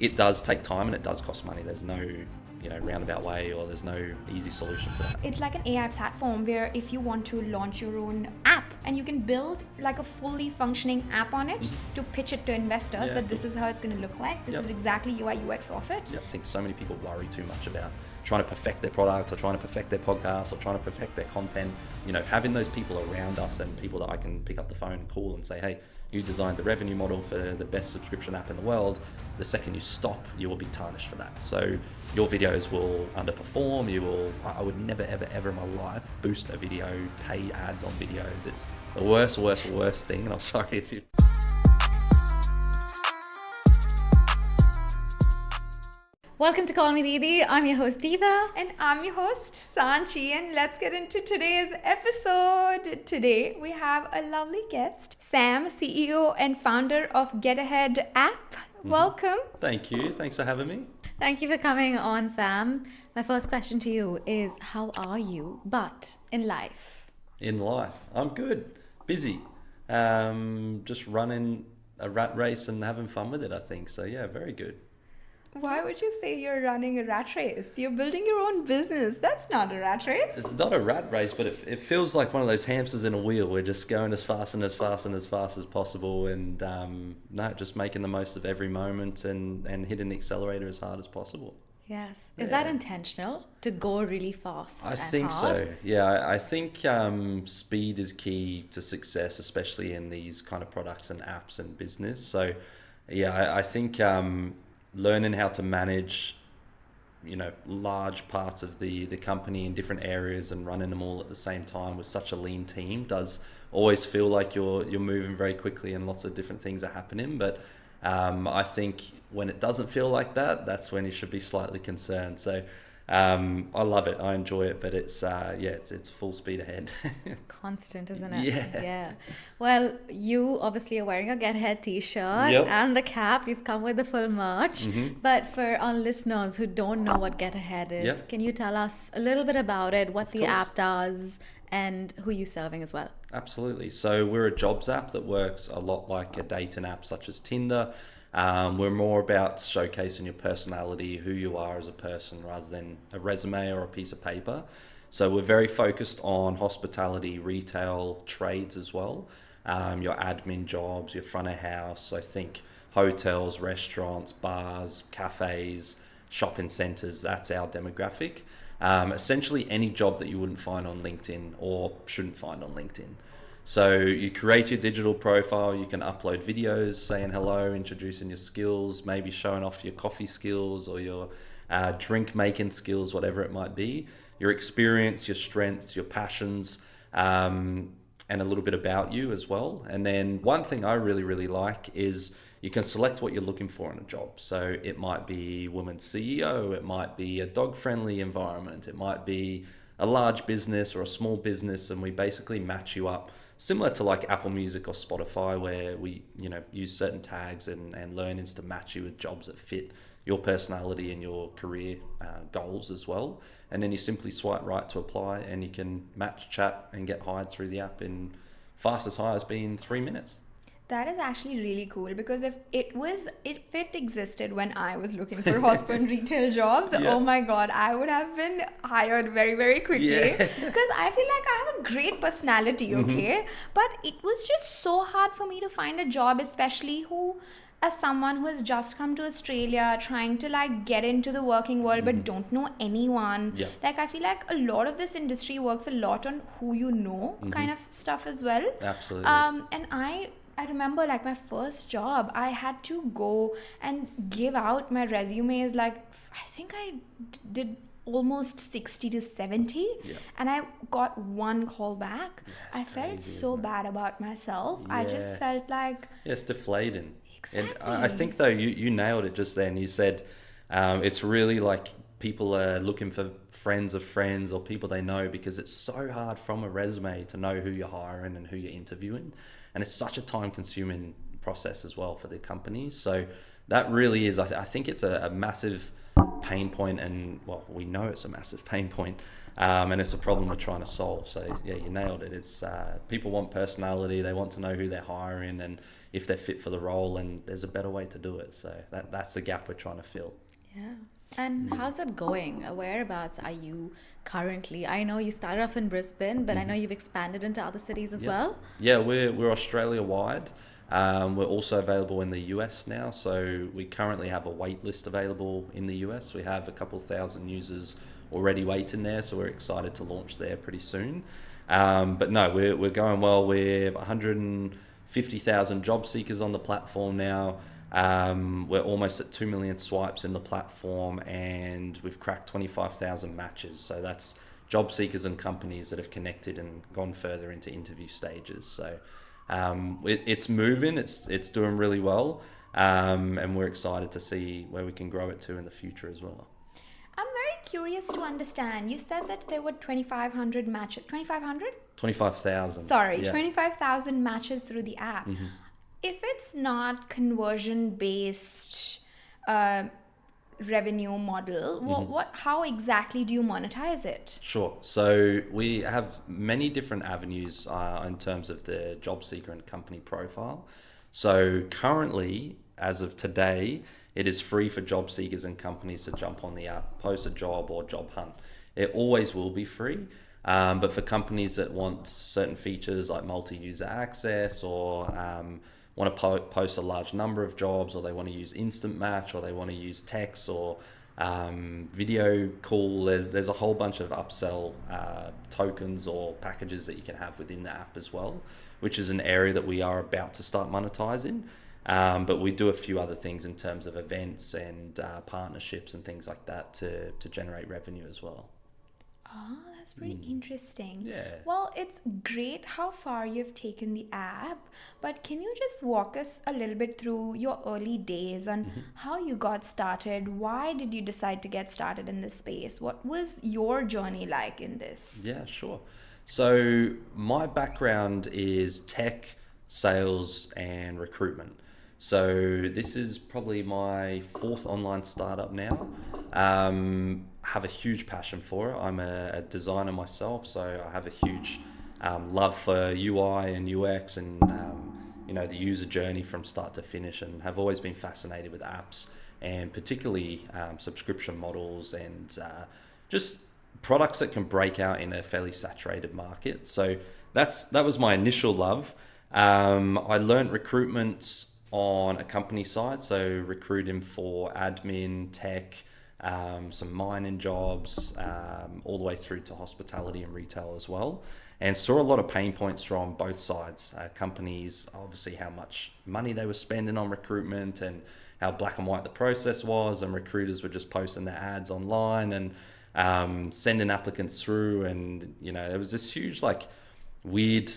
it does take time and it does cost money. There's no roundabout way, or there's no easy solution to that. It's like an AI platform where if you want to launch your own app, and you can build like a fully functioning app on it to pitch it to investors that this is how it's going to look like. This is exactly UI UX of it. I think so many people worry too much about trying to perfect their product or trying to perfect their podcast or trying to perfect their content. Having those people around us and people that I can pick up the phone and call and say, hey, you designed the revenue model for the best subscription app in the world. The second you stop, you will be tarnished for that. So your videos will underperform. I would never, ever in my life boost a video, pay ads on videos. It's the worst thing. And I'm sorry if you... Welcome to Call Me Didi. I'm your host Diva. And I'm your host Sanchi, and let's get into today's episode. Today we have a lovely guest, Sam, CEO and founder of Getahead app. Welcome. Thank you. Thanks for having me. Thank you for coming on, Sam. My first question to you is, how are you, but in life? In life, I'm good. Busy. Just running a rat race and having fun with it, I think. So yeah, very good. Why would you say you're running a rat race? You're building your own business. That's not a rat race. It's not a rat race, but it feels like one of those hamsters in a wheel. We're just going as fast and as fast and as fast as possible, and just making the most of every moment and hitting the accelerator as hard as possible. Yes. Is that intentional, to go really fast? I think hard? so. Yeah, I think speed is key to success, especially in these kind of products and apps and business. So yeah, I think learning how to manage large parts of the company in different areas and running them all at the same time with such a lean team does always feel like you're moving very quickly and lots of different things are happening. But I think when it doesn't feel like that, that's when you should be slightly concerned. So I love it. I enjoy it, but it's full speed ahead. It's constant, isn't it? Yeah. Well, you obviously are wearing a Getahead t-shirt and the cap. You've come with the full merch. But for our listeners who don't know what Getahead is, can you tell us a little bit about it, what the app does, and who you're serving as well? Absolutely. So we're a jobs app that works a lot like a dating app such as Tinder. We're more about showcasing your personality, who you are as a person, rather than a resume or a piece of paper. So we're very focused on hospitality, retail, trades as well. Your admin jobs, your front of house. I think hotels, restaurants, bars, cafes, shopping centers, that's our demographic. Essentially any job that you wouldn't find on LinkedIn or shouldn't find on LinkedIn. So you create your digital profile, you can upload videos saying hello, introducing your skills, maybe showing off your coffee skills or your drink making skills, whatever it might be, your experience, your strengths, your passions, and a little bit about you as well. And then one thing I really, really like is you can select what you're looking for in a job. So it might be woman CEO, it might be a dog-friendly environment, it might be a large business or a small business, and we basically match you up similar to like Apple Music or Spotify, where we use certain tags and learnings to match you with jobs that fit your personality and your career goals as well. And then you simply swipe right to apply, and you can match, chat, and get hired through the app in fastest hire has been 3 minutes. That is actually really cool, because if it existed when I was looking for hospital and retail jobs, oh my God, I would have been hired very, very quickly. Because I feel like I have a great personality, okay? But it was just so hard for me to find a job, especially as someone who has just come to Australia, trying to like get into the working world but don't know anyone. Like I feel like a lot of this industry works a lot on who you know kind of stuff as well. Absolutely. And I remember like my first job, I had to go and give out my resumes. Like I think I did almost 60 to 70 and I got one call back. I felt so bad about myself. I just felt like it's deflating. Exactly. And I think though you nailed it just then. You said it's really like people are looking for friends of friends or people they know, because it's so hard from a resume to know who you're hiring and who you're interviewing. And it's such a time-consuming process as well for the companies. So that really is, I think it's a massive pain point, and well, we know it's a massive pain point, and it's a problem we're trying to solve. So yeah, you nailed it. It's people want personality, they want to know who they're hiring and if they're fit for the role, and there's a better way to do it. So that's the gap we're trying to fill. Yeah. And how's it going? Whereabouts are you currently? I know you started off in Brisbane, but I know you've expanded into other cities as well. Yeah, we're Australia wide. We're also available in the US now. So we currently have a wait list available in the US. We have a couple thousand users already waiting there, so we're excited to launch there pretty soon. But no, we're going well. We're 150,000 job seekers on the platform now. We're almost at 2 million swipes in the platform, and we've cracked 25,000 matches. So that's job seekers and companies that have connected and gone further into interview stages. So it's moving, it's doing really well, and we're excited to see where we can grow it to in the future as well. I'm very curious to understand. You said that there were 2,500 matches. 2,500? 25,000. Sorry, yeah. 25,000 matches through the app. Mm-hmm. If it's not conversion-based revenue model, how exactly do you monetize it? Sure. So we have many different avenues in terms of the job seeker and company profile. So currently, as of today, it is free for job seekers and companies to jump on the app, post a job or job hunt. It always will be free. But for companies that want certain features like multi-user access, or want to post a large number of jobs, or they want to use instant match, or they want to use text or video call, there's a whole bunch of upsell tokens or packages that you can have within the app as well, which is an area that we are about to start monetizing. But we do a few other things in terms of events and partnerships and things like that to generate revenue as well. Oh, that's pretty interesting. Yeah. Well, it's great how far you've taken the app, but can you just walk us a little bit through your early days on how you got started? Why did you decide to get started in this space? What was your journey like in this? Yeah, sure. So my background is tech, sales, and recruitment. So this is probably my 4th online startup now. Have a huge passion for it. I'm a designer myself, so I have a huge love for UI and UX and the user journey from start to finish, and have always been fascinated with apps, and particularly subscription models and just products that can break out in a fairly saturated market. So that was my initial love. I learned recruitment on a company side, so recruiting for admin, tech, some mining jobs, all the way through to hospitality and retail as well, and saw a lot of pain points from both sides. Companies, obviously how much money they were spending on recruitment and how black and white the process was, and recruiters were just posting their ads online and sending applicants through, and there was this huge weird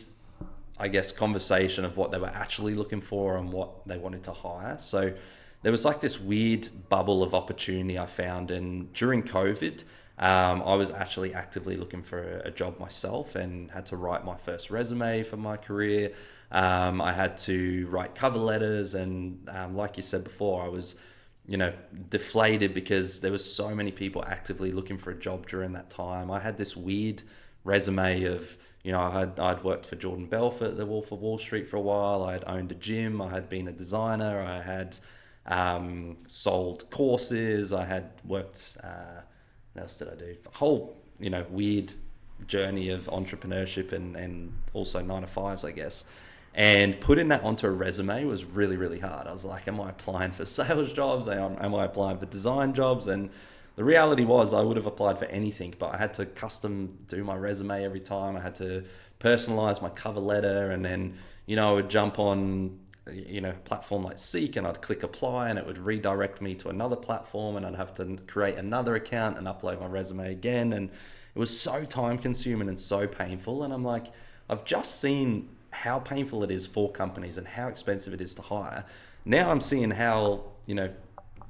conversation of what they were actually looking for and what they wanted to hire. So there was this weird bubble of opportunity I found, and during COVID, I was actually actively looking for a job myself and had to write my first resume for my career. I had to write cover letters, and like you said before, I was deflated because there was so many people actively looking for a job during that time. I had this weird resume of I'd worked for Jordan Belfort at the Wolf of Wall Street for a while. I had owned a gym. I had been a designer. I had sold courses. I had worked. What else did I do? A whole weird journey of entrepreneurship and also 9-to-5s, I guess. And putting that onto a resume was really, really hard. I was like, am I applying for sales jobs? Am I applying for design jobs? And the reality was I would have applied for anything, but I had to custom do my resume every time. I had to personalize my cover letter, and then, I would jump on, a platform like Seek, and I'd click apply, and it would redirect me to another platform, and I'd have to create another account and upload my resume again. And it was so time consuming and so painful. And I'm like, I've just seen how painful it is for companies and how expensive it is to hire. Now I'm seeing how,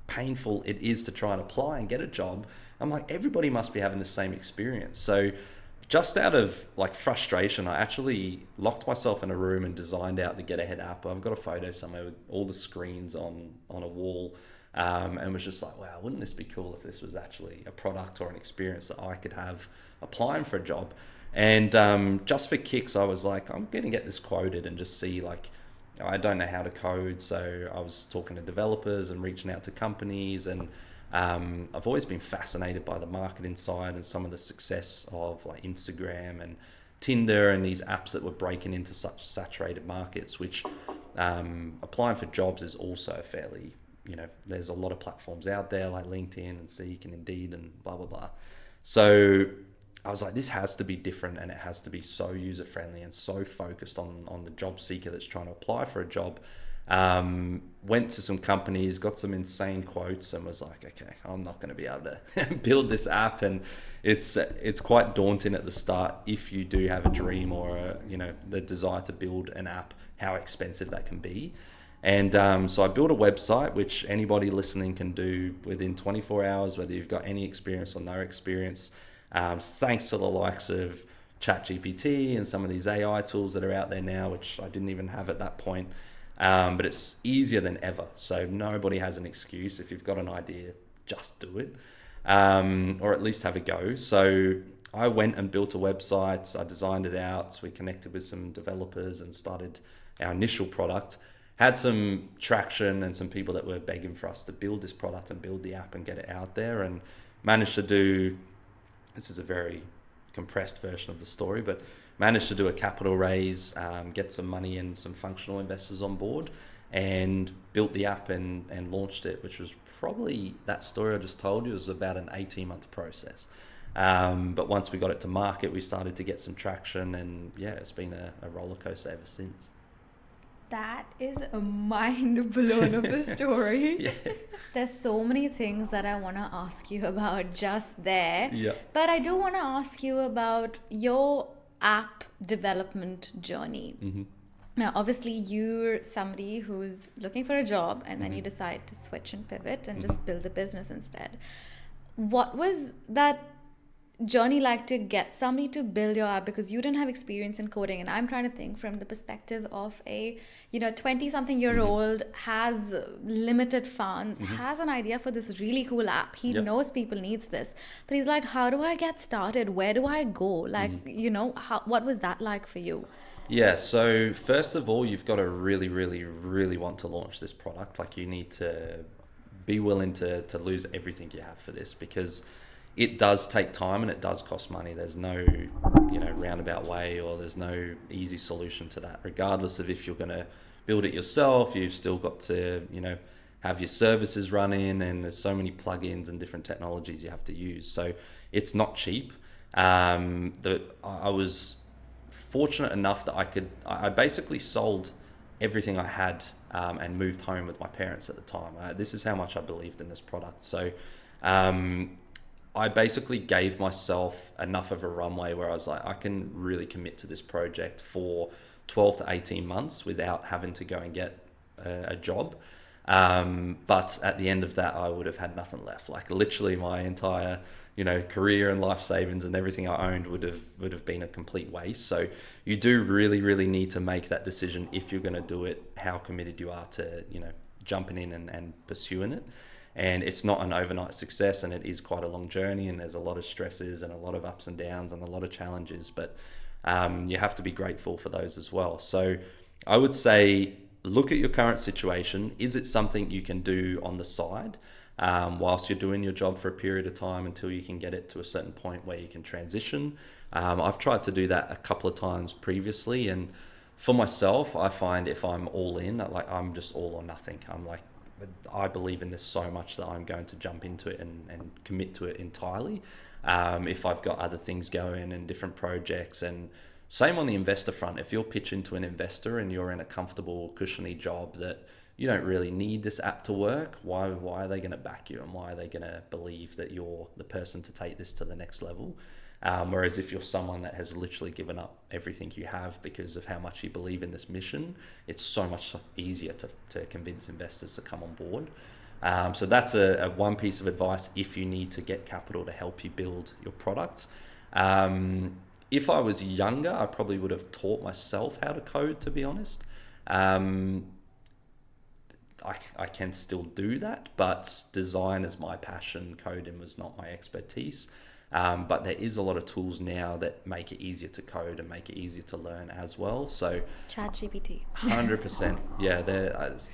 painful it is to try and apply and get a job. I'm like, everybody must be having the same experience. So just out of frustration, I actually locked myself in a room and designed out the Getahead app. I've got a photo somewhere with all the screens on a wall. and was just like, wow, wouldn't this be cool if this was actually a product or an experience that I could have applying for a job? And just for kicks, I was like, I'm going to get this quoted and just see, like, I don't know how to code. So I was talking to developers and reaching out to companies. And I've always been fascinated by the marketing side and some of the success of like Instagram and Tinder and these apps that were breaking into such saturated markets, which applying for jobs is also fairly, there's a lot of platforms out there like LinkedIn and Seek and Indeed and blah, blah, blah. So I was like, this has to be different, and it has to be so user friendly and so focused on the job seeker that's trying to apply for a job. Went to some companies, got some insane quotes, and was like, okay, I'm not going to be able to build this app. And it's quite daunting at the start if you do have a dream or the desire to build an app, how expensive that can be. And so I built a website, which anybody listening can do within 24 hours, whether you've got any experience or no experience. Thanks to the likes of ChatGPT and some of these AI tools that are out there now, which I didn't even have at that point. But it's easier than ever. So nobody has an excuse. If you've got an idea, just do it, or at least have a go. So I went and built a website. I designed it out. We connected with some developers and started our initial product. Had some traction and some people that were begging for us to build this product and build the app and get it out there, and managed to do, this is a very compressed version of the story, but managed to do a capital raise, get some money and some functional investors on board, and built the app and launched it, which was probably, that story I just told you was about an 18-month process. But once we got it to market, we started to get some traction, and yeah, it's been a roller coaster ever since. That is a mind blown of a story. Yeah. There's so many things that I want to ask you about just there. Yeah. But I do want to ask you about your app development journey. Mm-hmm. Now, obviously, you're somebody who's looking for a job, and then you decide to switch and pivot and just build a business instead. What was that journey like to get somebody to build your app, because you didn't have experience in coding? And I'm trying to think from the perspective of a 20-something year old, has limited funds, has an idea for this really cool app. He knows people needs this, but he's like, how do I get started? Where do I go? Like, what was that like for you? Yeah, so first of all, you've got to really, really, really want to launch this product. Like, you need to be willing to lose everything you have for this, because it does take time and it does cost money. There's no, roundabout way, or there's no easy solution to that. Regardless of if you're going to build it yourself, you've still got to, have your services running, and there's so many plugins and different technologies you have to use. So it's not cheap. I was fortunate enough that I basically sold everything I had and moved home with my parents at the time. This is how much I believed in this product. So I basically gave myself enough of a runway where I was like, I can really commit to this project for 12 to 18 months without having to go and get a job. But at the end of that, I would have had nothing left. Like, literally my entire, career and life savings and everything I owned would have been a complete waste. So you do really, really need to make that decision if you're going to do it, how committed you are to, jumping in and pursuing it. And it's not an overnight success, and it is quite a long journey, and there's a lot of stresses and a lot of ups and downs and a lot of challenges, but you have to be grateful for those as well. So I would say, look at your current situation. Is it something you can do on the side whilst you're doing your job for a period of time until you can get it to a certain point where you can transition? I've tried to do that a couple of times previously, and for myself, I find if I'm all in, like, I'm just all or nothing. I'm like, I believe in this so much that I'm going to jump into it and commit to it entirely. If I've got other things going and different projects, and same on the investor front. If you're pitching to an investor and you're in a comfortable, cushiony job that you don't really need this app to work, why are they going to back you, and why are they going to believe that you're the person to take this to the next level? Whereas if you're someone that has literally given up everything you have because of how much you believe in this mission, it's so much easier to convince investors to come on board. So that's a one piece of advice if you need to get capital to help you build your product. If I was younger, I probably would have taught myself how to code, to be honest. I can still do that, but design is my passion. Coding was not my expertise. But there is a lot of tools now that make it easier to code and make it easier to learn as well. So ChatGPT. 100%. Yeah,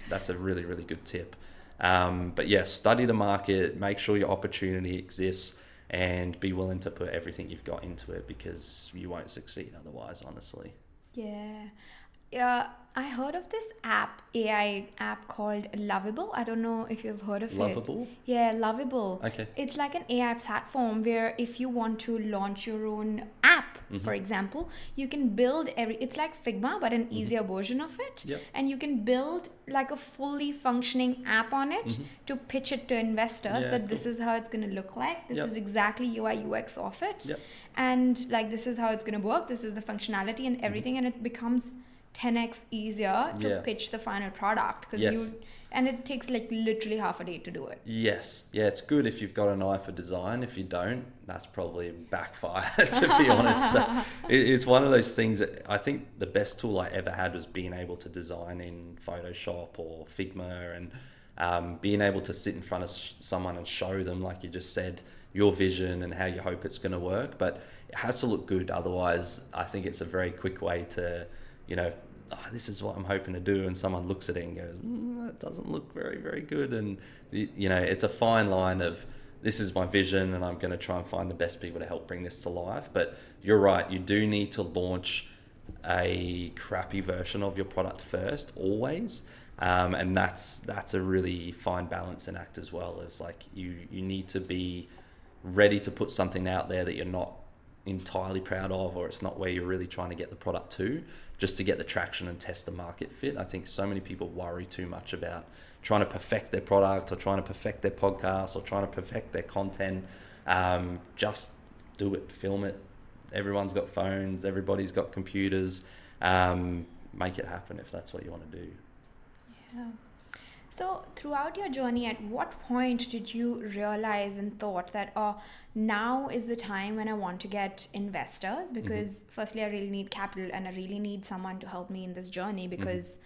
that's a really, really good tip. But yeah, study the market, make sure your opportunity exists, and be willing to put everything you've got into it, because you won't succeed otherwise, honestly. Yeah, I heard of this AI app called Lovable. I don't know if you've heard of it. Lovable? Yeah, Lovable. Okay. It's like an AI platform where if you want to launch your own app, for example, you can build it's like Figma, but an easier version of it. Yep. And you can build like a fully functioning app on it to pitch it to investors that this is how it's going to look like. This is exactly UI UX of it. Yep. And like, this is how it's going to work. This is the functionality and everything. And it becomes 10x easier to pitch the final product, because and it takes like literally half a day to do it. Yes. Yeah, it's good if you've got an eye for design. If you don't, that's probably backfire, to be honest. So it's one of those things that I think the best tool I ever had was being able to design in Photoshop or Figma, and being able to sit in front of someone and show them, like you just said, your vision and how you hope it's going to work. But it has to look good. Otherwise, I think it's a very quick way to, this is what I'm hoping to do, and someone looks at it and goes, that doesn't look very, very good. And it's a fine line of, this is my vision and I'm going to try and find the best people to help bring this to life. But you're right, you do need to launch a crappy version of your product first, always. And that's a really fine balancing act as well. As like, you need to be ready to put something out there that you're not entirely proud of, or it's not where you're really trying to get the product to, just to get the traction and test the market fit. I think so many people worry too much about trying to perfect their product, or trying to perfect their podcast, or trying to perfect their content. Just do it, film it. Everyone's got phones, everybody's got computers. Make it happen if that's what you want to do. Yeah. So throughout your journey, at what point did you realize and thought that, now is the time when I want to get investors? Because firstly, I really need capital, and I really need someone to help me in this journey, because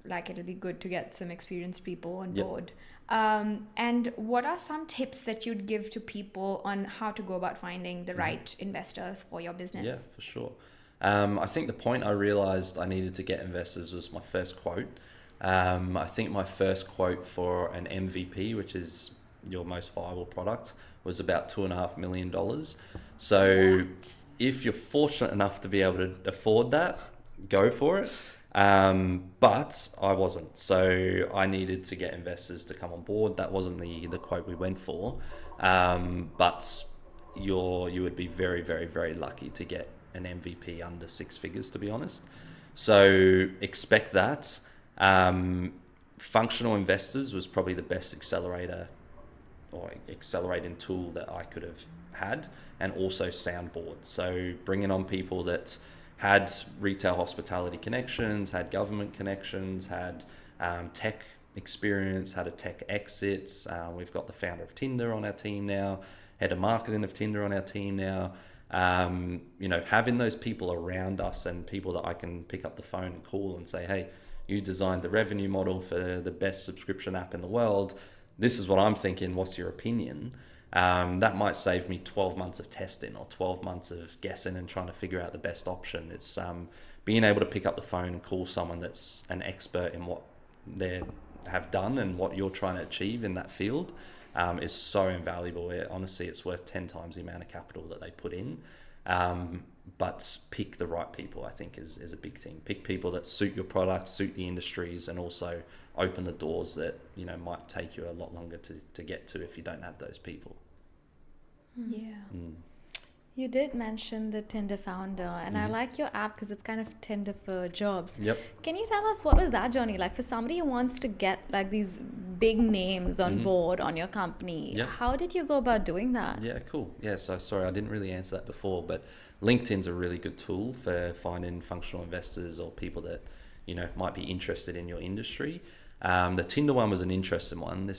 like, it'll be good to get some experienced people on board. And what are some tips that you'd give to people on how to go about finding the right investors for your business? Yeah, for sure. I think the point I realized I needed to get investors was my first quote. I think my first quote for an MVP, which is your most viable product, was about $2.5 million. So if you're fortunate enough to be able to afford that, go for it. But I wasn't. So I needed to get investors to come on board. That wasn't the quote we went for. But you would be very, very, very lucky to get an MVP under six figures, to be honest. So expect that. Functional investors was probably the best accelerator or accelerating tool that I could have had, and also soundboard. So bringing on people that had retail hospitality connections, had government connections, had tech experience, had a tech exit. We've got the founder of Tinder on our team now, head of marketing of Tinder on our team now. Having those people around us, and people that I can pick up the phone and call and say, hey, you designed the revenue model for the best subscription app in the world. This is what I'm thinking. What's your opinion? That might save me 12 months of testing, or 12 months of guessing and trying to figure out the best option. It's being able to pick up the phone and call someone that's an expert in what they have done and what you're trying to achieve in that field is so invaluable. Honestly, it's worth 10 times the amount of capital that they put in. But pick the right people, I think, is a big thing. Pick people that suit your product, suit the industries, and also open the doors that might take you a lot longer to get to if you don't have those people. Yeah. You did mention the Tinder founder, and I like your app because it's kind of Tinder for jobs. Yep. Can you tell us, what was that journey like for somebody who wants to get like these big names on board on your company? Yep. How did you go about doing that? Yeah, cool. Yeah, so sorry, I didn't really answer that before, but LinkedIn's a really good tool for finding functional investors or people that might be interested in your industry. The Tinder one was an interesting one.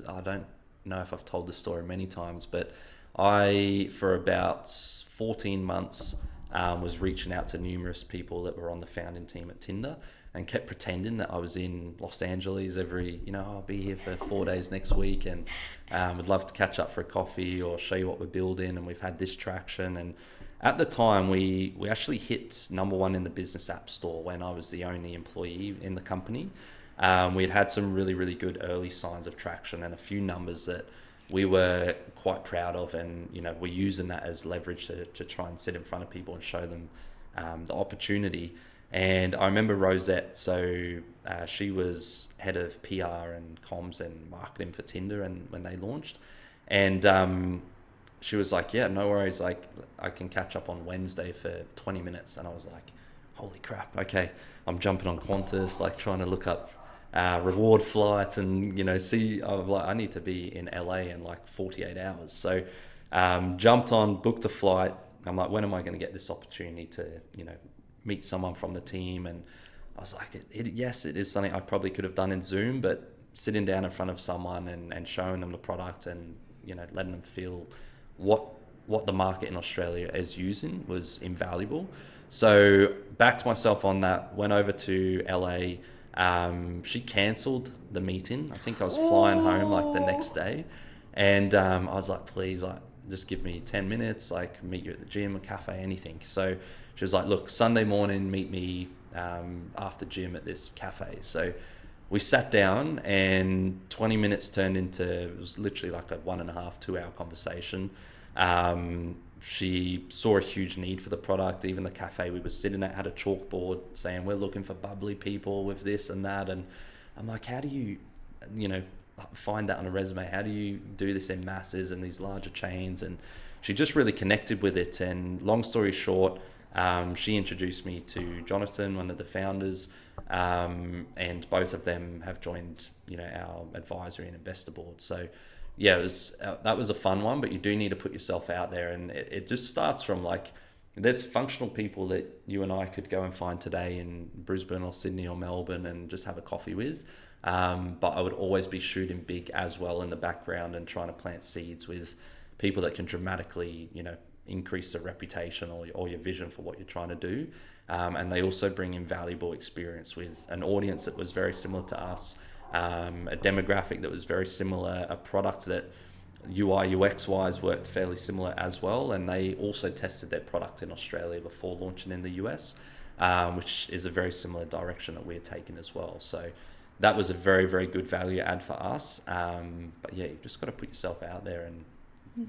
I don't know if I've told this story many times, but I, for about 14 months, was reaching out to numerous people that were on the founding team at Tinder. and kept pretending that I was in Los Angeles every, I'll be here for 4 days next week, and would love to catch up for a coffee or show you what we're building, and we've had this traction. And at the time, we actually hit #1 in the business app store when I was the only employee in the company. We'd had some really, really good early signs of traction and a few numbers that we were quite proud of, and we're using that as leverage to try and sit in front of people and show them the opportunity. And I remember Rosette, so she was head of PR and comms and marketing for Tinder, and when they launched, and she was like, yeah, no worries, like I can catch up on Wednesday for 20 minutes. And I was like, holy crap, okay, I'm jumping on Qantas, like trying to look up reward flights and see, I need to be in LA in like 48 hours. So jumped on, booked a flight. I'm like, when am I going to get this opportunity to meet someone from the team? And I was like, yes, it is something I probably could have done in Zoom, but sitting down in front of someone and showing them the product and letting them feel what the market in Australia is using was invaluable. So backed myself on that, went over to LA. She cancelled the meeting. I think I was flying home like the next day, and I was like, please, like, just give me 10 minutes, like meet you at the gym, a cafe, anything. So she was like, look, Sunday morning, meet me after gym at this cafe. So we sat down, and 20 minutes turned into, it was literally like a 1.5, 2 hour conversation. She saw a huge need for the product. Even the cafe we were sitting at had a chalkboard saying, we're looking for bubbly people with this and that. And I'm like, how do you, find that on a resume? How do you do this in masses and these larger chains? And she just really connected with it. And long story short, she introduced me to Jonathan, one of the founders, and both of them have joined, our advisory and investor board. So yeah, that was a fun one, but you do need to put yourself out there, and it just starts from like, there's functional people that you and I could go and find today in Brisbane or Sydney or Melbourne and just have a coffee with. But I would always be shooting big as well in the background and trying to plant seeds with people that can dramatically, increase the reputation or your vision for what you're trying to do. And they also bring invaluable experience with an audience that was very similar to us, a demographic that was very similar, a product that UI UX wise worked fairly similar as well. And they also tested their product in Australia before launching in the US, which is a very similar direction that we're taking as well. So that was a very, very good value add for us. But yeah, you've just got to put yourself out there and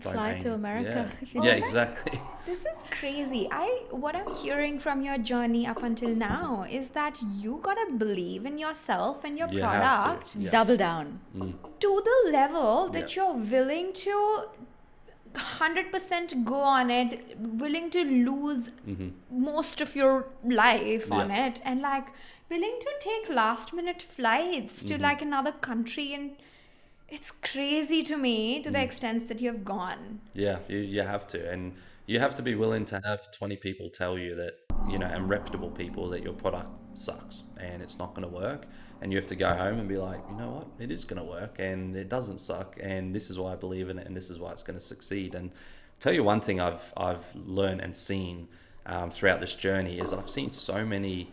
fly to America. Yeah, exactly. This is crazy. What I'm hearing from your journey up until now is that you gotta believe in yourself and your product. Yeah. Double down. To the level that you're willing to 100% go on it, willing to lose most of your life on it, and like willing to take last minute flights to like another country. And it's crazy to me to the extent that you've gone. Yeah, you have to. And you have to be willing to have 20 people tell you that, and reputable people, that your product sucks and it's not going to work. And you have to go home and be like, you know what, it is going to work and it doesn't suck. And this is why I believe in it and this is why it's going to succeed. And I'll tell you one thing I've learned and seen throughout this journey is I've seen so many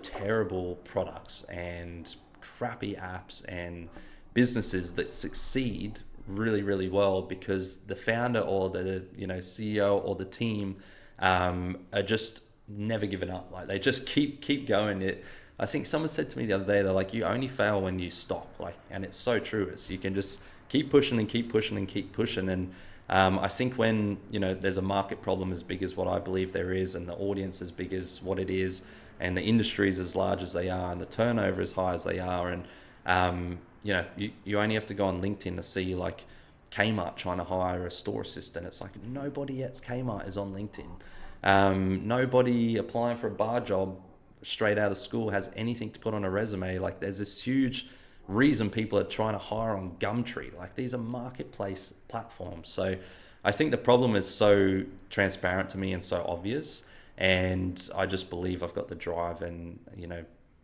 terrible products and crappy apps and businesses that succeed really, really well because the founder or the CEO or the team are just never giving up. Like they just keep going. I think someone said to me the other day, they're like, you only fail when you stop. Like, and it's so true. It's you can just keep pushing and keep pushing and keep pushing. And I think when there's a market problem as big as what I believe there is, and the audience as big as what it is, and the industries as large as they are, and the turnover as high as they are, and you only have to go on LinkedIn to see like Kmart trying to hire a store assistant. It's like nobody at Kmart is on LinkedIn. Nobody applying for a bar job straight out of school has anything to put on a resume. Like there's this huge reason people are trying to hire on Gumtree. Like these are marketplace platforms. So I think the problem is so transparent to me and so obvious. And I just believe I've got the drive and,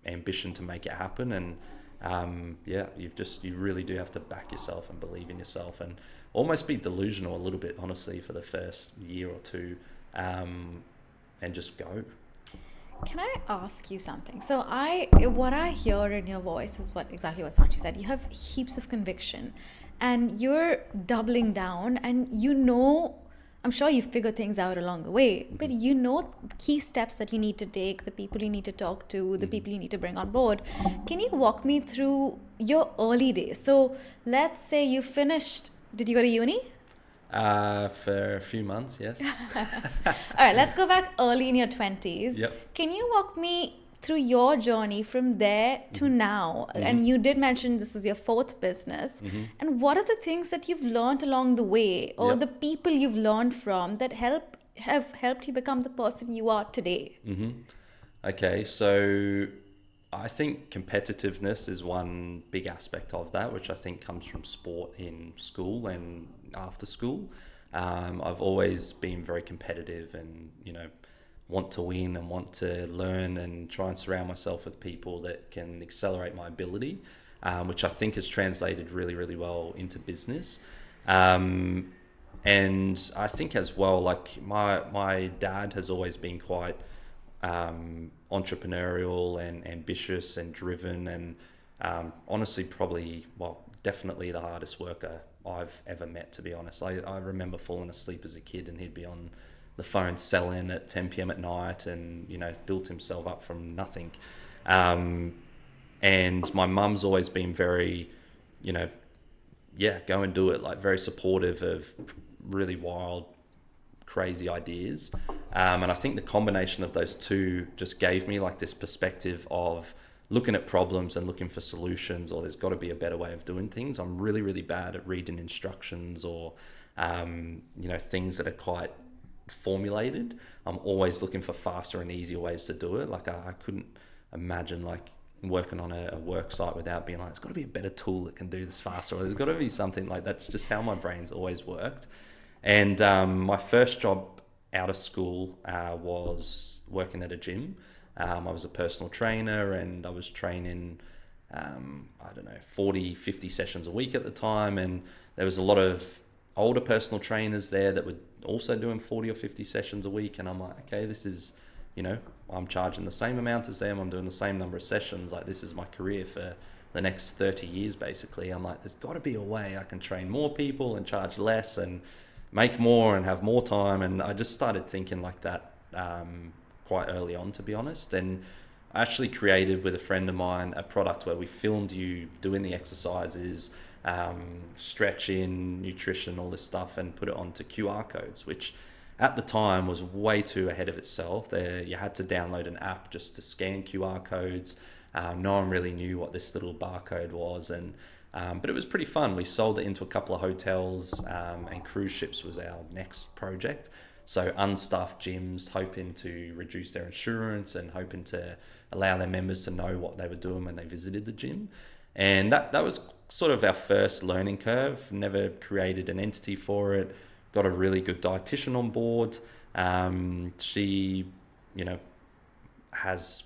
ambition to make it happen. And you really do have to back yourself and believe in yourself and almost be delusional a little bit, honestly, for the first year or two, and just go. Can I ask you something? So what I hear in your voice is exactly what Sachi said. You have heaps of conviction, and you're doubling down, and I'm sure you figure things out along the way, but key steps that you need to take, the people you need to talk to, the people you need to bring on board. Can you walk me through your early days? So let's say you finished, did you go to uni? For a few months, yes. All right, let's go back early in your 20s. Yep. Can you walk me through your journey from there to now? And you did mention this is your fourth business. And what are the things that you've learned along the way, or the people you've learned from that have helped you become the person you are today? Okay, so I think competitiveness is one big aspect of that, which I think comes from sport in school and after school. I've always been very competitive and, want to win and want to learn and try and surround myself with people that can accelerate my ability, which I think has translated really, really well into business. And I think as well, like my dad has always been quite entrepreneurial and ambitious and driven, and honestly definitely the hardest worker I've ever met, to be honest. I remember falling asleep as a kid and he'd be on the phone selling at 10 p.m. at night and built himself up from nothing, and my mum's always been very go and do it, like very supportive of really wild, crazy ideas, and I think the combination of those two just gave me like this perspective of looking at problems and looking for solutions, or there's got to be a better way of doing things. I'm really, really bad at reading instructions or things that are quite formulated. I'm always looking for faster and easier ways to do it. Like I couldn't imagine like working on a work site without being like, there's got to be a better tool that can do this faster, or there's got to be something. Like that's just how my brain's always worked. And my first job out of school was working at a gym. I was a personal trainer and I was training 40, 50 sessions a week at the time, and there was a lot of older personal trainers there that were also doing 40 or 50 sessions a week, and I'm like, okay, this is, I'm charging the same amount as them, I'm doing the same number of sessions, like this is my career for the next 30 years basically. I'm like, there's got to be a way I can train more people and charge less and make more and have more time. And I just started thinking like that quite early on, to be honest. And I actually created with a friend of mine a product where we filmed you doing the exercises, stretching, nutrition, all this stuff, and put it onto QR codes, which at the time was way too ahead of itself. You had to download an app just to scan QR codes. No one really knew what this little barcode was, and but it was pretty fun. We sold it into a couple of hotels, and cruise ships was our next project. So unstaffed gyms, hoping to reduce their insurance and hoping to allow their members to know what they were doing when they visited the gym. And that was sort of our first learning curve. Never created an entity for it. Got a really good dietitian on board. She, has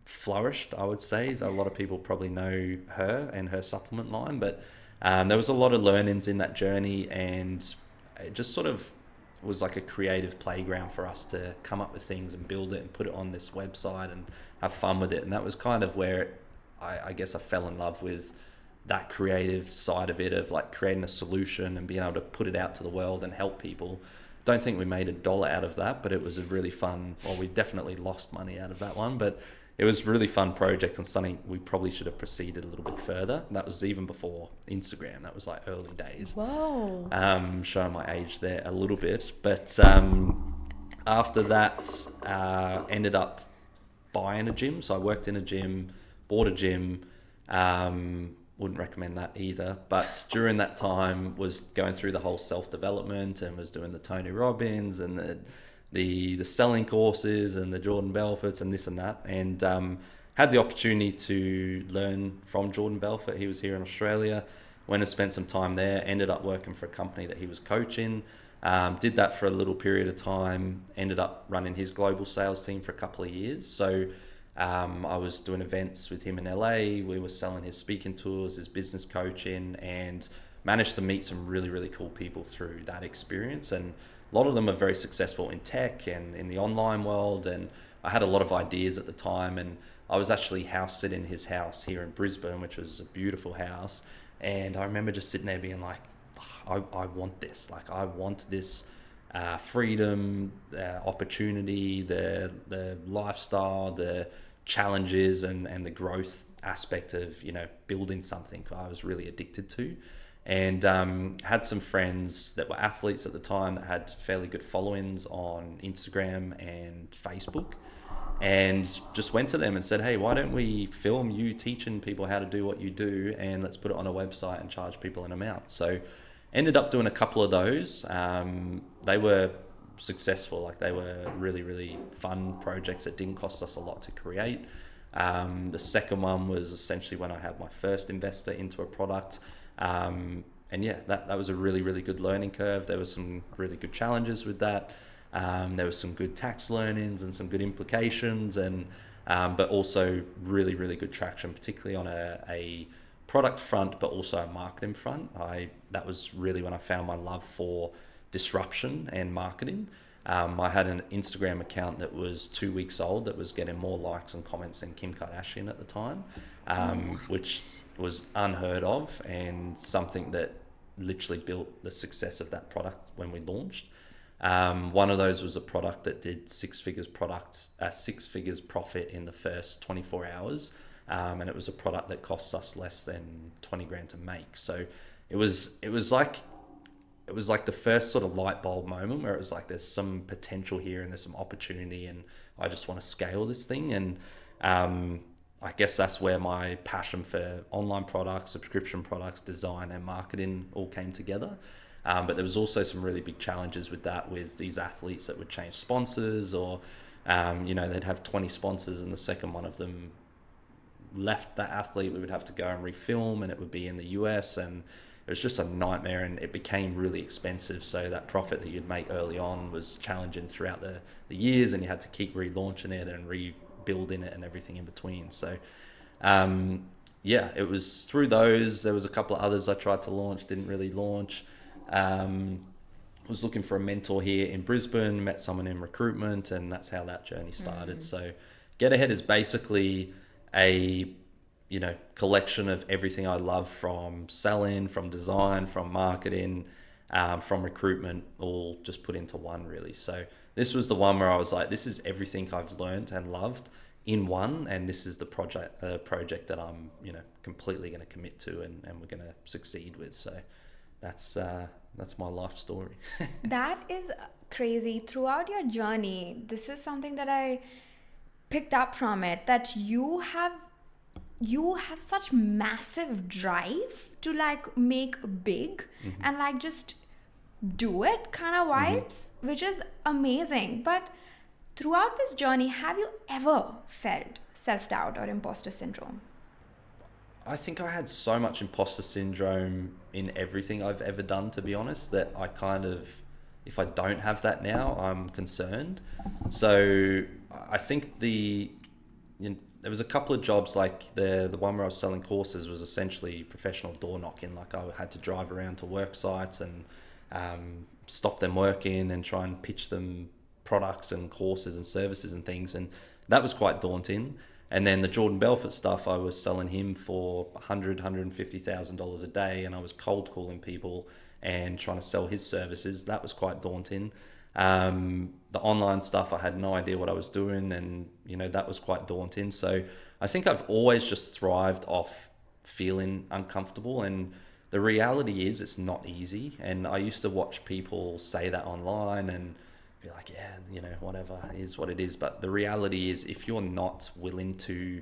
flourished, I would say. A lot of people probably know her and her supplement line, but there was a lot of learnings in that journey, and it just sort of was like a creative playground for us to come up with things and build it and put it on this website and have fun with it. And that was kind of where I guess I fell in love with that creative side of it, of like creating a solution and being able to put it out to the world and help people. Don't think we made $1 out of that, but it was a really fun, well, we definitely lost money out of that one, but it was a really fun project and something we probably should have proceeded a little bit further. And that was even before Instagram. That was like early days. Whoa. Showing my age there a little bit. But after that, ended up buying a gym. So I worked in a gym, bought a gym. Wouldn't recommend that either. But during that time was going through the whole self-development and was doing the Tony Robbins and the selling courses and the Jordan Belforts and this and that, and had the opportunity to learn from Jordan Belfort. He was here in Australia. Went and spent some time there, ended up working for a company that he was coaching, did that for a little period of time, ended up running his global sales team for a couple of years. So I was doing events with him in LA. We were selling his speaking tours, his business coaching, and managed to meet some really, really cool people through that experience. And a lot of them are very successful in tech and in the online world. And I had a lot of ideas at the time, and I was actually house sitting in his house here in Brisbane, which was a beautiful house. And I remember just sitting there being like, I want this. Like, I want this freedom, opportunity, the lifestyle, the challenges, and the growth aspect of, you know, building something I was really addicted to. And had some friends that were athletes at the time that had fairly good followings on Instagram and Facebook, and just went to them and said, hey, why don't we film you teaching people how to do what you do, and let's put it on a website and charge people an amount. So ended up doing a couple of those. They were successful. Like, they were really, really fun projects that didn't cost us a lot to create. The second one was essentially when I had my first investor into a product. And yeah, that was a really, really good learning curve. There were some really good challenges with that. There was some good tax learnings and some good implications, and but also really, really good traction, particularly on a product front, but also a marketing front. That was really when I found my love for disruption and marketing. I had an Instagram account that was 2 weeks old that was getting more likes and comments than Kim Kardashian at the time, which was unheard of, and something that literally built the success of that product when we launched. One of those was a product that did six figures profit in the first 24 hours. And it was a product that costs us less than 20 grand to make. So it was like the first sort of light bulb moment where it was like, there's some potential here and there's some opportunity, and I just want to scale this thing. And I guess that's where my passion for online products, subscription products, design and marketing all came together. But there was also some really big challenges with that, with these athletes that would change sponsors, or they'd have 20 sponsors and the second one of them left that athlete, we would have to go and refilm, and it would be in the US, and it was just a nightmare, and it became really expensive. So that profit that you'd make early on was challenging throughout the years, and you had to keep relaunching it and rebuilding it and everything in between. So it was through those. There was a couple of others I tried to launch, didn't really launch. Was looking for a mentor here in Brisbane, met someone in recruitment, and that's how that journey started. So Getahead is basically a collection of everything I love, from selling, from design, from marketing, from recruitment, all just put into one, really. So this was the one where I was like, this is everything I've learned and loved in one, and this is the project that I'm completely going to commit to, and we're going to succeed with. So that's my life story. That is crazy. Throughout your journey, this is something that I picked up from it, that you have such massive drive to like make big and like just do it kind of vibes, which is amazing. But throughout this journey, have you ever felt self-doubt or imposter syndrome? I think I had so much imposter syndrome in everything I've ever done, to be honest, that I kind of, if I don't have that now, I'm concerned. So I think there was a couple of jobs, like the one where I was selling courses was essentially professional door knocking. Like, I had to drive around to work sites and stop them working and try and pitch them products and courses and services and things. And that was quite daunting. And then the Jordan Belfort stuff, I was selling him for $150,000 a day, and I was cold calling people and trying to sell his services. That was quite daunting. The online stuff, I had no idea what I was doing, and that was quite daunting. So I think I've always just thrived off feeling uncomfortable, and the reality is it's not easy. And I used to watch people say that online and be like, whatever, it is what it is. But the reality is, if you're not willing to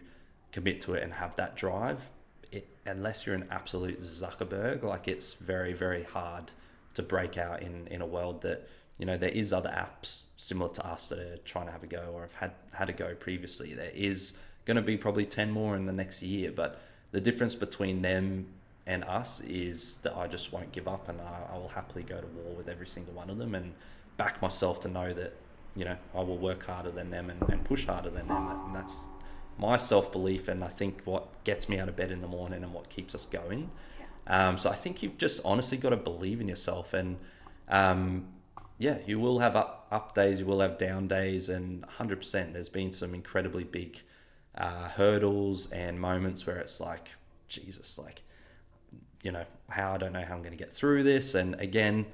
commit to it and have that drive, unless you're an absolute Zuckerberg, like, it's very, very hard to break out in a world that, there is other apps similar to us that are trying to have a go or have had a go previously. There is going to be probably 10 more in the next year, but the difference between them and us is that I just won't give up, and I will happily go to war with every single one of them and back myself to know that, I will work harder than them and push harder than them. And that's my self-belief, and I think what gets me out of bed in the morning and what keeps us going. So I think you've just honestly got to believe in yourself. And yeah, you will have up days, you will have down days, and 100% there's been some incredibly big hurdles and moments where it's like, Jesus, like, you know, I don't know how I'm going to get through this. And again,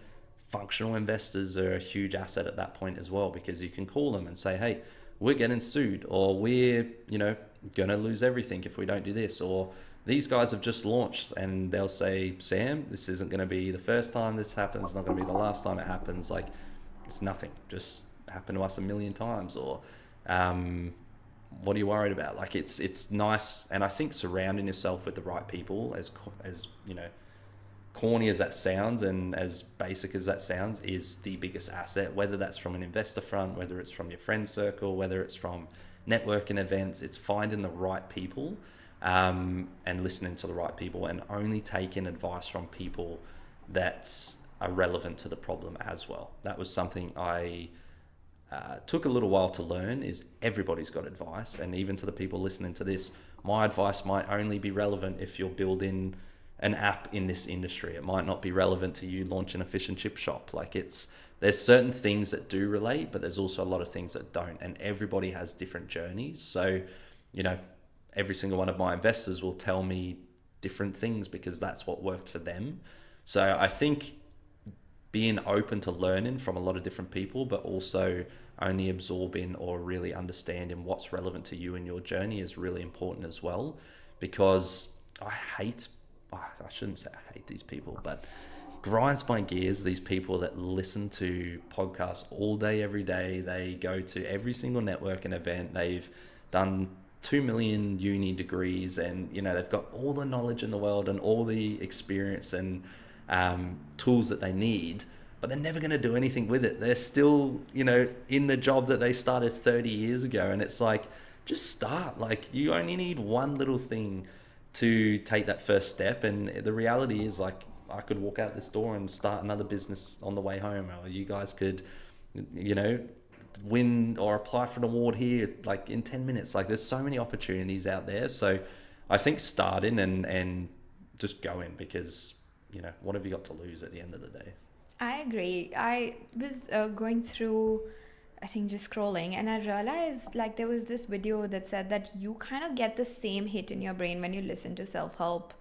functional investors are a huge asset at that point as well, because you can call them and say, hey, we're getting sued, or we're, you know, going to lose everything if we don't do this, or these guys have just launched, and they'll say, Sam, this isn't going to be the first time this happens, it's not going to be the last time it happens. Like, it's nothing, just happened to us a million times. Or what are you worried about? Like, it's nice. And I think surrounding yourself with the right people, as you know, corny as that sounds and as basic as that sounds, is the biggest asset, whether that's from an investor front, whether it's from your friend circle, whether it's from networking events. It's finding the right people and listening to the right people, and only taking advice from people that are relevant to the problem as well. That was something I took a little while to learn, is everybody's got advice. And even to the people listening to this, my advice might only be relevant if you're building an app in this industry. It might not be relevant to you launching a fish and chip shop. Like, there's certain things that do relate, but there's also a lot of things that don't, and everybody has different journeys. So, you know, every single one of my investors will tell me different things because that's what worked for them. So I think being open to learning from a lot of different people, but also only absorbing or really understanding what's relevant to you and your journey is really important as well. Because I shouldn't say I hate these people, but grinds my gears, these people that listen to podcasts all day, every day. They go to every single networking event. They've done 2 million uni degrees, and, you know, they've got all the knowledge in the world and all the experience and tools that they need, but they're never going to do anything with it. They're still, you know, in the job that they started 30 years ago. And it's like, just start. Like, you only need one little thing to take that first step. And the reality is, like, I could walk out this door and start another business on the way home, or you guys could, you know, win or apply for an award here, like, in 10 minutes. Like, there's so many opportunities out there. So I think starting and just go in, because, you know, what have you got to lose at the end of the day? I agree. I was going through, I think, just scrolling, and I realized, like, there was this video that said that you kind of get the same hit in your brain when you listen to self-help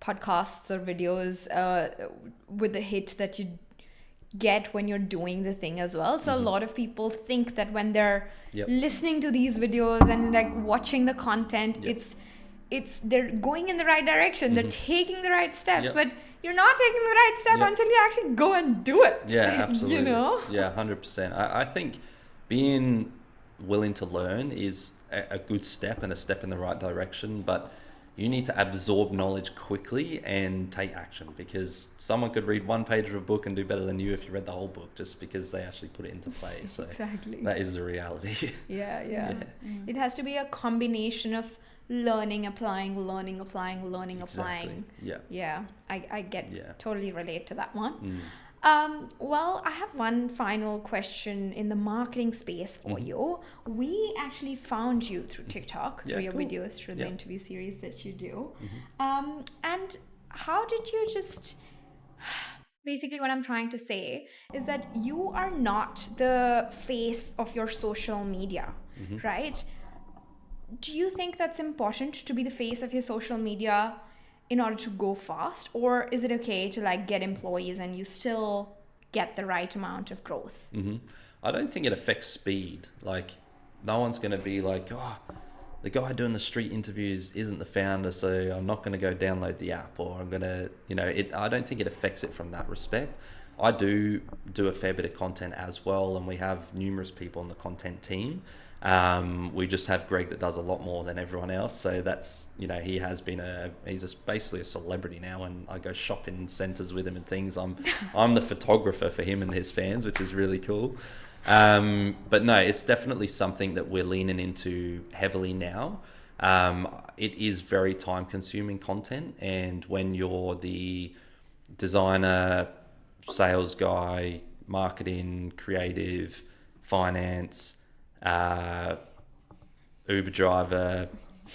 podcasts or videos with the hit that you get when you're doing the thing as well. So a lot of people think that when they're listening to these videos and, like, watching the content, it's they're going in the right direction, they're taking the right steps, but you're not taking the right step until you actually go and do it. Yeah, absolutely. You know? Yeah, 100%. I think being willing to learn is a good step and a step in the right direction, but you need to absorb knowledge quickly and take action, because someone could read one page of a book and do better than you if you read the whole book, just because they actually put it into play. So exactly. That is the reality. Yeah. It has to be a combination of learning, applying. Exactly. Yeah. I get totally relate to that one. Well, I have one final question in the marketing space for you. We actually found you through TikTok, through your videos, through the interview series that you do. And how did you just... Basically, what I'm trying to say is that you are not the face of your social media, right? Do you think that's important to be the face of your social media in order to go fast? Or is it okay to, like, get employees and you still get the right amount of growth? I don't think it affects speed. Like, no one's going to be like, oh, the guy doing the street interviews isn't the founder, so I'm not going to go download the app, or I'm going to, you know, I don't think it affects it from that respect. I do a fair bit of content as well, and we have numerous people on the content team. We just have Greg that does a lot more than everyone else. So that's, you know, he's basically a celebrity now, and I go shopping centers with him and things. I'm the photographer for him and his fans, which is really cool. But no, it's definitely something that we're leaning into heavily now. It is very time consuming content. And when you're the designer, sales guy, marketing, creative, finance, Uber driver,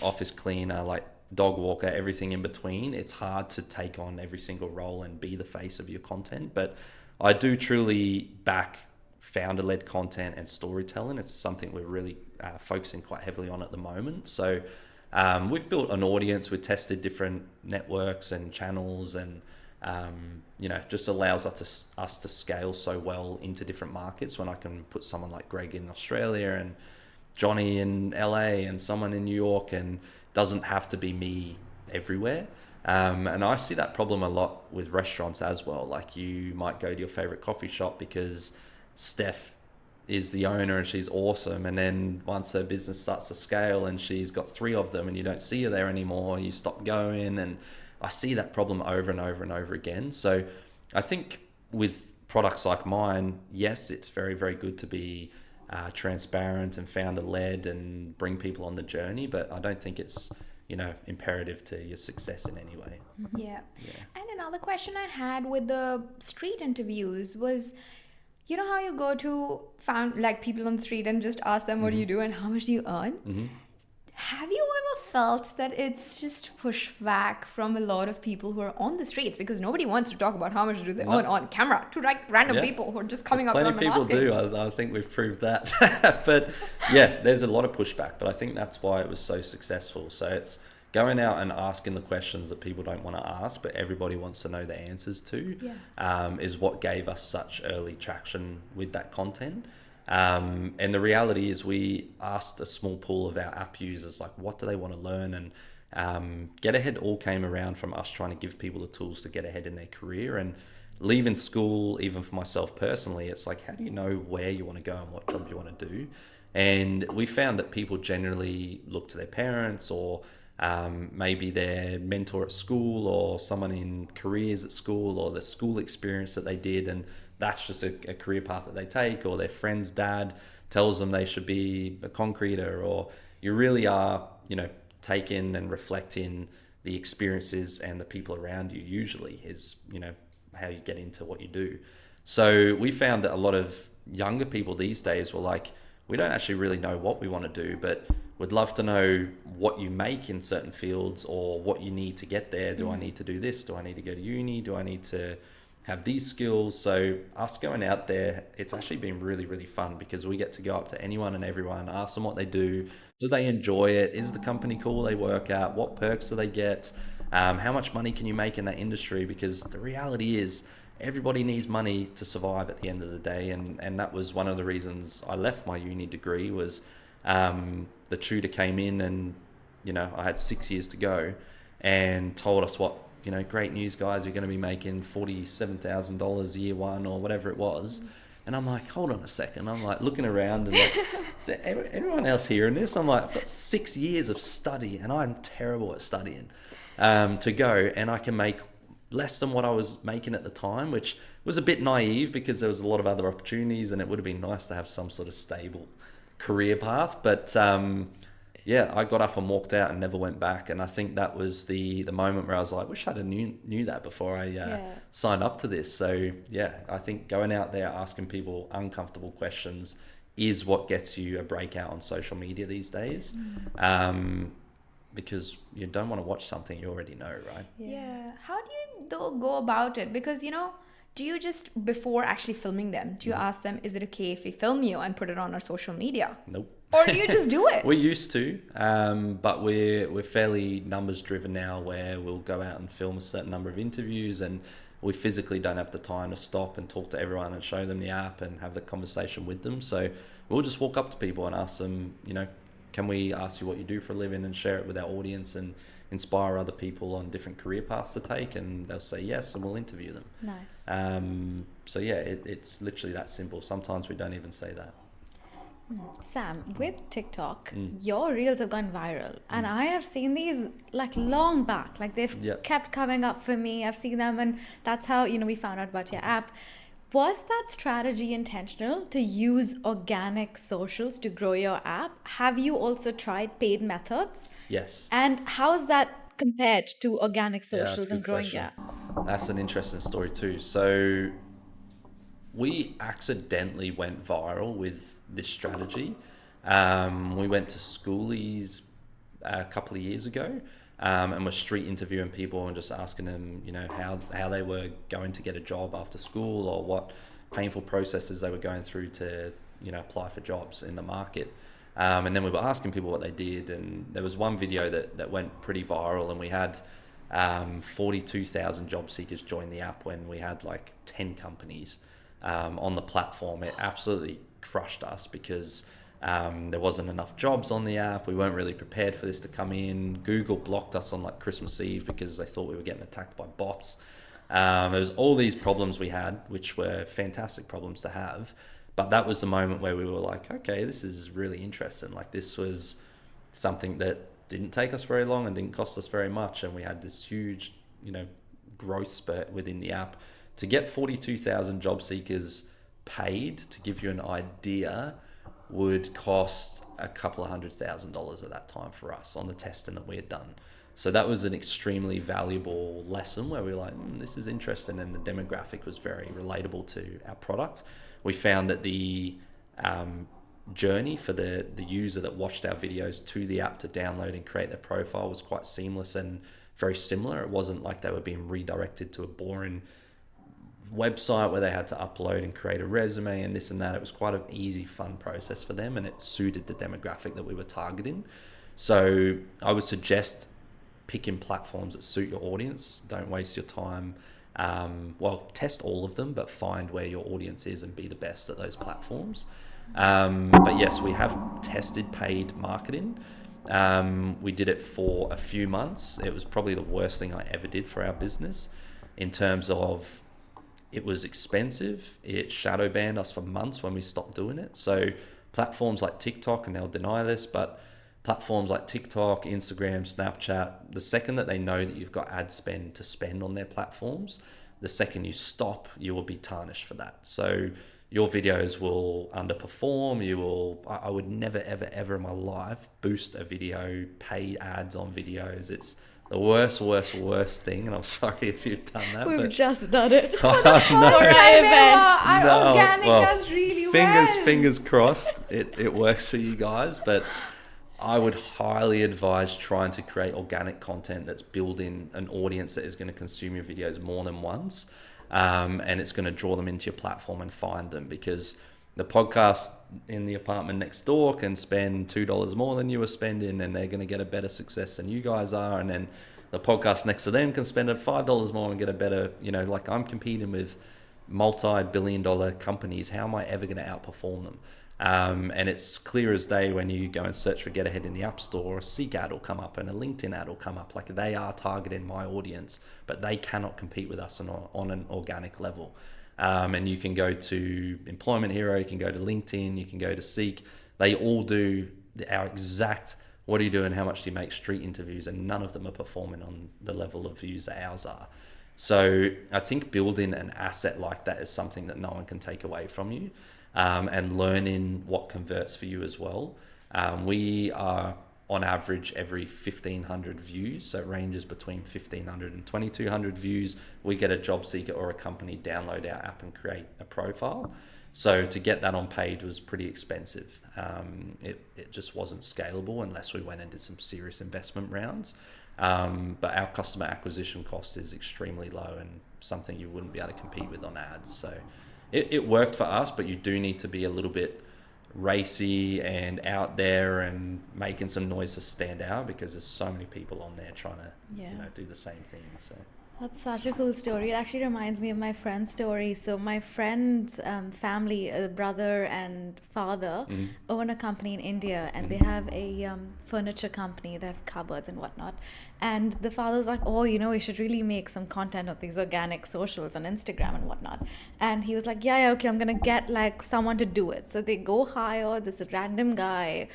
office cleaner, like, dog walker, everything in between. It's hard to take on every single role and be the face of your content, but I do truly back founder-led content and storytelling. It's something we're really focusing quite heavily on at the moment. So we've built an audience, we've tested different networks and channels, and just allows us to scale so well into different markets when I can put someone like Greg in Australia and Johnny in LA and someone in New York, and doesn't have to be me everywhere. And I see that problem a lot with restaurants as well. Like, you might go to your favorite coffee shop because Steph is the owner and she's awesome, and then once her business starts to scale and she's got 3 of them and you don't see her there anymore, you stop going. And I see that problem over and over and over again. So I think with products like mine, yes, it's very, very good to be transparent and founder-led and bring people on the journey, but I don't think it's imperative to your success in any way. Yeah. And another question I had with the street interviews was, you know how you go to people on the street and just ask them, what do you do and how much do you earn? Have you ever felt that it's just pushback from a lot of people who are on the streets, because nobody wants to talk about how much do they earn on camera to random people who are just coming up to them and asking? Plenty of people do. I think we've proved that. But yeah, there's a lot of pushback, but I think that's why it was so successful. So it's going out and asking the questions that people don't want to ask, but everybody wants to know the answers to, is what gave us such early traction with that content. And the reality is, we asked a small pool of our app users, like, what do they want to learn? And Getahead all came around from us trying to give people the tools to get ahead in their career. And leaving school, even for myself personally, it's like, how do you know where you want to go and what job you want to do? And we found that people generally look to their parents, or maybe their mentor at school, or someone in careers at school, or the school experience that they did, and that's just a career path that they take, or their friend's dad tells them they should be a concreter, or you really are, taking and reflecting the experiences and the people around you, usually is, how you get into what you do. So we found that a lot of younger people these days were like, we don't actually really know what we want to do, but we'd love to know what you make in certain fields, or what you need to get there. Do I need to do this? Do I need to go to uni? Do I need to have these skills? So us going out there, it's actually been really, really fun, because we get to go up to anyone and everyone, ask them what they do they enjoy it, is the company cool they work at, what perks do they get, how much money can you make in that industry? Because the reality is, everybody needs money to survive at the end of the day, and that was one of the reasons I left my uni degree. Was the tutor came in, and I had 6 years to go, and told us what, great news, guys, you're going to be making $47,000 year one, or whatever it was. And I'm like, hold on a second. I'm like looking around and like, is there anyone else hearing this? I'm like, I've got 6 years of study, and I'm terrible at studying, to go, and I can make less than what I was making at the time, which was a bit naive, because there was a lot of other opportunities, and it would have been nice to have some sort of stable career path. But I got up and walked out and never went back. And I think that was the moment where I was like, wish I'd have knew that before I signed up to this. So I think going out there, asking people uncomfortable questions is what gets you a breakout on social media these days. Because you don't want to watch something you already know, right? Yeah. How do you go about it? Because, do you just, before actually filming them, do you ask them, is it okay if we film you and put it on our social media? Nope. Or do you just do it? We used to, but we're fairly numbers driven now, where we'll go out and film a certain number of interviews, and we physically don't have the time to stop and talk to everyone and show them the app and have the conversation with them. So we'll just walk up to people and ask them, can we ask you what you do for a living, and share it with our audience and inspire other people on different career paths to take, and they'll say yes, and we'll interview them. Nice. It's literally that simple. Sometimes we don't even say that. Sam, with TikTok, your reels have gone viral, and I have seen these like long back, like they've kept coming up for me. I've seen them, and that's how we found out about your app. Was that strategy intentional, to use organic socials to grow your app? Have you also tried paid methods? Yes. And how's that compared to organic socials and growing your app? That's an interesting story too. So we accidentally went viral with this strategy. We went to schoolies a couple of years ago, and we're street interviewing people and just asking them, you know, how they were going to get a job after school, or what painful processes they were going through to, you know, apply for jobs in the market. And then we were asking people what they did, and there was one video that went pretty viral, and we had 42,000 job seekers join the app when we had like 10 companies on the platform. It absolutely crushed us because there wasn't enough jobs on the app. We weren't really prepared for this to come in. Google blocked us on like Christmas Eve because they thought we were getting attacked by bots. There was all these problems we had, which were fantastic problems to have. But that was the moment where we were like, okay, this is really interesting. Like, this was something that didn't take us very long and didn't cost us very much. And we had this huge, you know, growth spurt within the app. To get 42,000 job seekers paid, to give you an idea, would cost a couple of $100,000 at that time for us on the testing that we had done. So that was an extremely valuable lesson where we were like, this is interesting, and the demographic was very relatable to our product. We found that the journey for the user that watched our videos to the app to download and create their profile was quite seamless and very similar. It wasn't like they were being redirected to a boring website where they had to upload and create a resume and this and that. It was quite an easy, fun process for them, and it suited the demographic that we were targeting. So I would suggest picking platforms that suit your audience. Don't waste your time. Well, test all of them, but find where your audience is and be the best at those platforms. But yes, we have tested paid marketing. We did it for a few months. It was probably the worst thing I ever did for our business in terms of it was expensive. It shadow banned us for months when we stopped doing it. So platforms like TikTok, and they'll deny this, but platforms like TikTok, Instagram, Snapchat, the second that they know that you've got ad spend to spend on their platforms, the second you stop, you will be tarnished for that. So your videos will underperform. I would never, ever, ever in my life boost a video, pay ads on videos. It's the worst thing, and I'm sorry if you've done that. We've just done it. For the first time ever, our organic does really well. Fingers crossed it works for you guys, but I would highly advise trying to create organic content that's building an audience that is going to consume your videos more than once, and it's going to draw them into your platform and find them, because the podcast in the apartment next door can spend $2 more than you were spending, and they're going to get a better success than you guys are. And then the podcast next to them can spend $5 more and get a better, you know, like I'm competing with multi-billion-dollar companies. How am I ever going to outperform them? And it's clear as day when you go and search for Getahead in the App Store, a Seek ad will come up and a LinkedIn ad will come up. Like, they are targeting my audience, but they cannot compete with us on an organic level. And you can go to Employment Hero, you can go to LinkedIn, you can go to Seek. They all do our exact, what are you doing, how much do you make, street interviews, and none of them are performing on the level of views that ours are. So I think building an asset like that is something that no one can take away from you, and learning what converts for you as well. We are on average every 1,500 views, so it ranges between 1,500 and 2,200 views. We get a job seeker or a company download our app and create a profile. So to get that on paid was pretty expensive. It just wasn't scalable unless we went and did some serious investment rounds. But our customer acquisition cost is extremely low and something you wouldn't be able to compete with on ads. So it worked for us, but you do need to be a little bit racy and out there and making some noise to stand out, because there's so many people on there trying to do the same thing. So that's such a cool story. It actually reminds me of my friend's story. So my friend's family, brother and father, own a company in India, and they have a furniture company. They have cupboards and whatnot. And the father's like, oh, you know, we should really make some content of these organic socials on Instagram and whatnot. And he was like, yeah, okay, I'm going to get like someone to do it. So they go hire this random guy,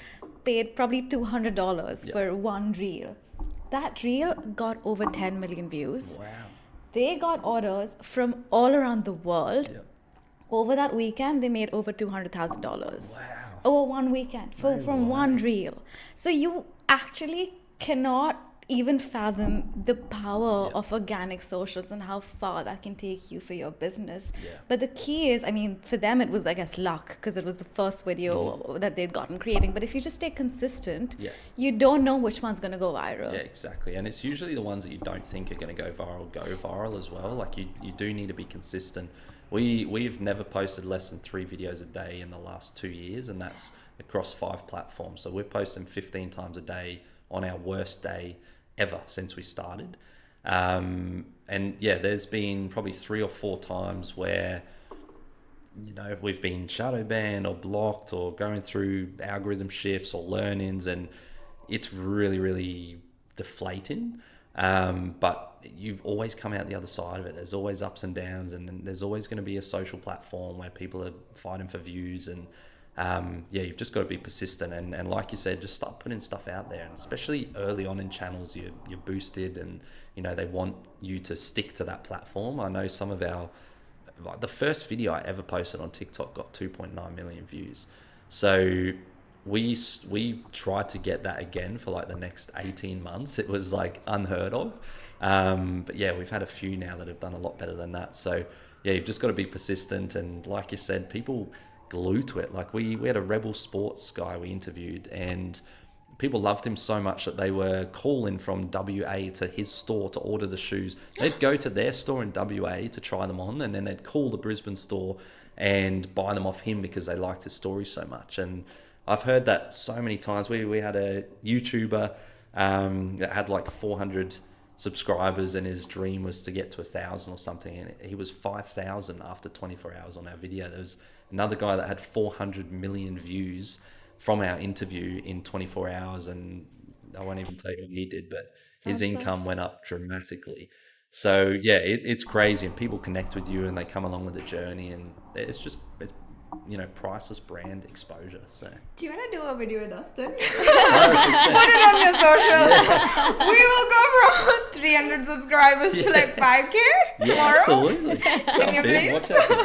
paid probably $200 for one reel. That reel got over 10 million views. Wow. They got orders from all around the world. Yep. Over that weekend, they made over $200,000. Wow. Over one weekend from one reel. So you actually cannot even fathom the power of organic socials and how far that can take you for your business. But the key is, I mean, for them it was, I guess, luck, because it was the first video that they'd gotten creating. But if you just stay consistent, you don't know which one's going to go viral. Yeah, exactly. And it's usually the ones that you don't think are going to go viral as well. Like you do need to be consistent. We've never posted less than 3 videos a day in the last 2 years, and that's across 5 platforms. So we're posting 15 times a day on our worst day ever since we started. And yeah, there's been probably 3 or 4 times where, you know, we've been shadow banned or blocked or going through algorithm shifts or learn-ins, and it's really, really deflating. But you've always come out the other side of it. There's always ups and downs, and there's always going to be a social platform where people are fighting for views, and yeah, you've just got to be persistent, and like you said, just start putting stuff out there. And especially early on in channels, you're boosted, and you know, they want you to stick to that platform. I know some of the first video I ever posted on TikTok got 2.9 million views. So we tried to get that again for like the next 18 months. It was like unheard of. But yeah, we've had a few now that have done a lot better than that. So yeah, you've just got to be persistent. And like you said, people glue to it. Like we had a Rebel Sports guy we interviewed, and people loved him so much that they were calling from WA to his store to order the shoes. They'd go to their store in WA to try them on, and then they'd call the Brisbane store and buy them off him because they liked his story so much. And I've heard that so many times. We had a YouTuber that had like 400 subscribers, and his dream was to get to 1,000 or something, and he was 5,000 after 24 hours on our video. There was another guy that had 400 million views from our interview in 24 hours, and I won't even tell you what he did, but his income went up dramatically. So yeah, it's crazy, and people connect with you and they come along with the journey, and it's you know, priceless brand exposure. So do you want to do a video with us then? Put it on your socials. We will go from 300 subscribers to like 5K tomorrow. Absolutely. Can you please? Watch out for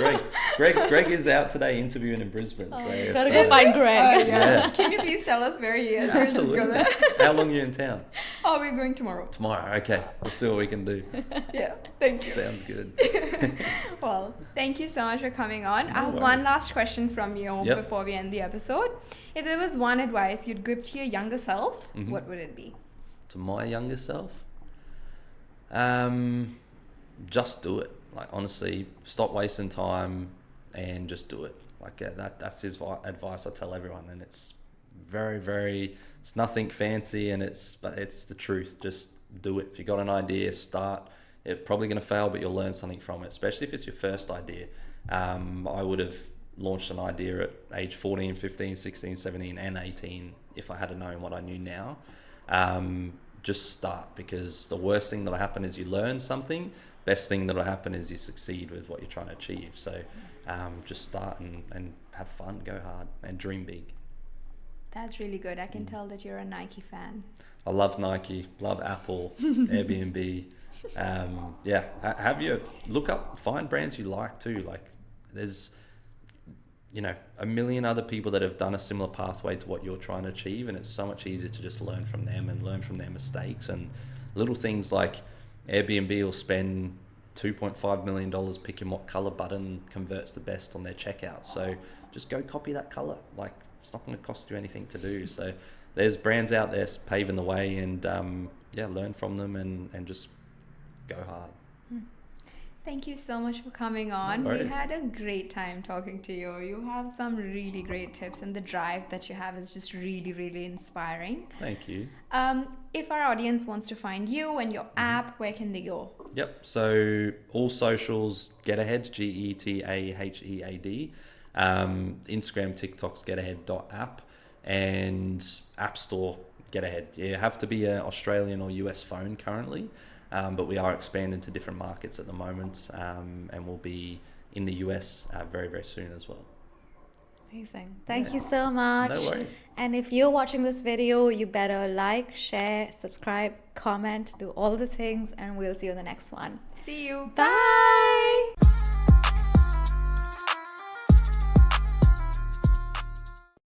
Greg is out today interviewing in Brisbane. So gotta go find Greg. Yeah. Can you please tell us where he is? Absolutely. How long are you in town? Oh, we're going tomorrow. Tomorrow, okay. We'll see what we can do. Yeah, thank you. Sounds good. Well, thank you so much for coming on. I have worries. one last question from you before we end the episode. If there was one advice you'd give to your younger self, what would it be? To my younger self? Just do it. Like, honestly, stop wasting time and just do it. Like, that's his advice I tell everyone, and it's very, very, it's nothing fancy, but it's the truth. Just do it. If you got an idea, start. It's probably going to fail, but you'll learn something from it, especially if it's your first idea. I would have launched an idea at age 14, 15, 16, 17 and 18 if I had known what I knew now. Just start, because the worst thing that'll happen is you learn something. Best thing that'll happen is you succeed with what you're trying to achieve. So just start and have fun, go hard, and dream big. That's really good. I can tell that you're a Nike fan. I love Nike, love Apple, Airbnb. Have you look up, find brands you like too. Like, there's, you know, a million other people that have done a similar pathway to what you're trying to achieve, and it's so much easier to just learn from them and learn from their mistakes. And little things like Airbnb will spend $2.5 million picking what color button converts the best on their checkout. So just go copy that color. Like, it's not going to cost you anything to do. So there's brands out there paving the way, and learn from them and just go hard. Thank you so much for coming on. No worries. We had a great time talking to you. You have some really great tips, and the drive that you have is just really, really inspiring. Thank you. If our audience wants to find you and your app, where can they go? Yep. So all socials, Getahead, Getahead. Instagram, TikTok's Getahead.app, and App Store, Getahead. You have to be an Australian or US phone currently. But we are expanding to different markets at the moment, and we'll be in the US very, very soon as well. Amazing. Thank you so much. No worries. And if you're watching this video, you better like, share, subscribe, comment, do all the things, and we'll see you in the next one. See you. Bye.